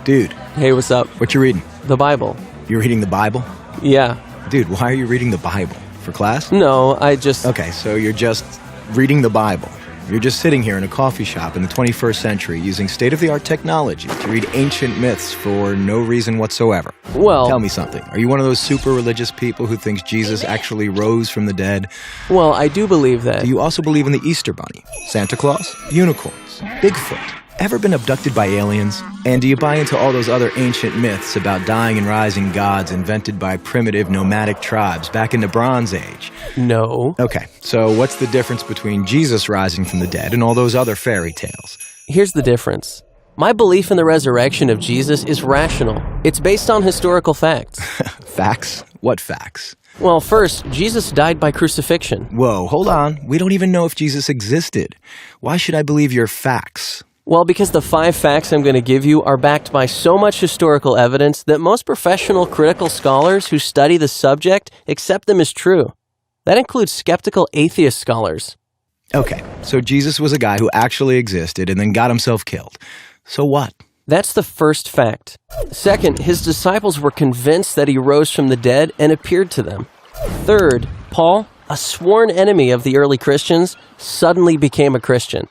Dude, Hey, what's up? what you reading? The Bible. You're reading the Bible? Yeah. Dude, why are you reading the Bible? For class? No, I just... Okay, so you're just reading the Bible. You're just sitting here in a coffee shop in the 21st century using state-of-the-art technology to read ancient myths for no reason whatsoever. Well... Tell me something. Are you one of those super religious people who thinks Jesus actually rose from the dead? Well, I do believe that. Do you also believe in the Easter Bunny, Santa Claus, unicorns, Bigfoot? Ever been abducted by aliens? And do you buy into all those other ancient myths about dying and rising gods invented by primitive nomadic tribes back in the Bronze Age? No. Okay, so what's the difference between Jesus rising from the dead and all those other fairy tales? Here's the difference. My belief in the resurrection of Jesus is rational. It's based on historical facts. Facts? What facts? Well, first, Jesus died by crucifixion. Whoa, hold on. We don't even know if Jesus existed. Why should I believe your facts? Well, because the 5 facts I'm going to give you are backed by so much historical evidence that most professional critical scholars who study the subject accept them as true. That includes skeptical atheist scholars. Okay, so Jesus was a guy who actually existed and then got himself killed. So what? That's the first fact. Second, his disciples were convinced that he rose from the dead and appeared to them. Third, Paul, a sworn enemy of the early Christians, suddenly became a Christian.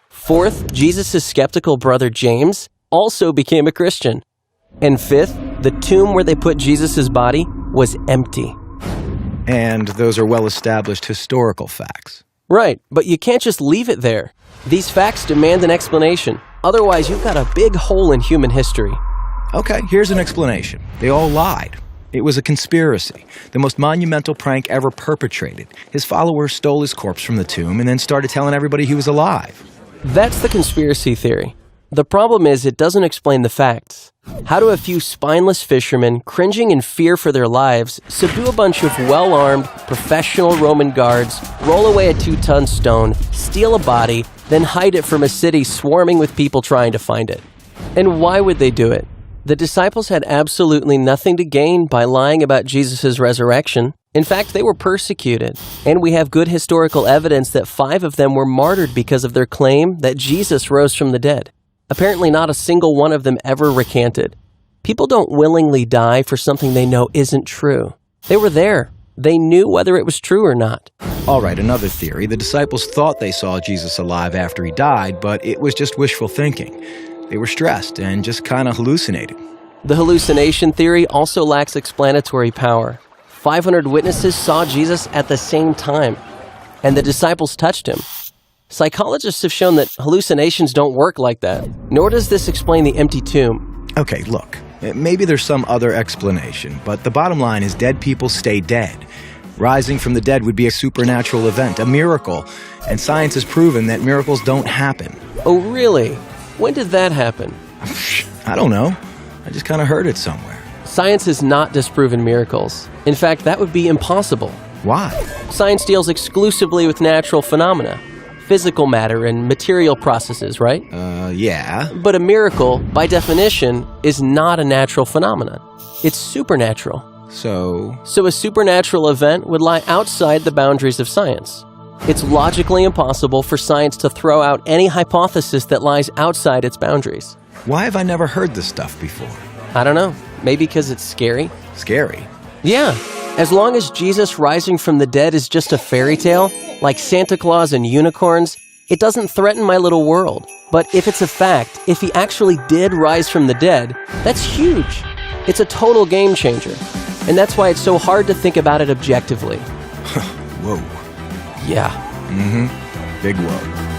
Fourth, Jesus' skeptical brother James also became a Christian. And fifth, the tomb where they put Jesus' body was empty. And those are well-established historical facts. Right, but you can't just leave it there. These facts demand an explanation. Otherwise, you've got a big hole in human history. Okay, here's an explanation. They all lied. It was a conspiracy, the most monumental prank ever perpetrated. His followers stole his corpse from the tomb and then started telling everybody he was alive. That's the conspiracy theory. The problem is it doesn't explain the facts. How do a few spineless fishermen, cringing in fear for their lives, subdue a bunch of well-armed, professional Roman guards, roll away a 2-ton stone, steal a body, then hide it from a city swarming with people trying to find it? And why would they do it? The disciples had absolutely nothing to gain by lying about Jesus' resurrection. In fact, they were persecuted, and we have good historical evidence that 5 of them were martyred because of their claim that Jesus rose from the dead. Apparently not a single one of them ever recanted. People don't willingly die for something they know isn't true. They were there. They knew whether it was true or not. All right, another theory. The disciples thought they saw Jesus alive after he died, but it was just wishful thinking. They were stressed and just kind of hallucinated. The hallucination theory also lacks explanatory power. 500 witnesses saw Jesus at the same time, and the disciples touched him. Psychologists have shown that hallucinations don't work like that, nor does this explain the empty tomb. Okay, look, maybe there's some other explanation, but the bottom line is dead people stay dead. Rising from the dead would be a supernatural event, a miracle, and science has proven that miracles don't happen. Oh, really? When did that happen? I don't know. I just kind of heard it somewhere. Science has not disproven miracles. In fact, that would be impossible. Why? Science deals exclusively with natural phenomena, physical matter and material processes, right? Yeah. But a miracle, by definition, is not a natural phenomenon. It's supernatural. So a supernatural event would lie outside the boundaries of science. It's logically impossible for science to throw out any hypothesis that lies outside its boundaries. why have I never heard this stuff before? I don't know. Maybe because it's scary? Scary? Yeah. As long as Jesus rising from the dead is just a fairy tale, like Santa Claus and unicorns, it doesn't threaten my little world. But if it's a fact, if he actually did rise from the dead, that's huge. It's a total game changer. And that's why it's so hard to think about it objectively. Whoa. Yeah. Big whoa.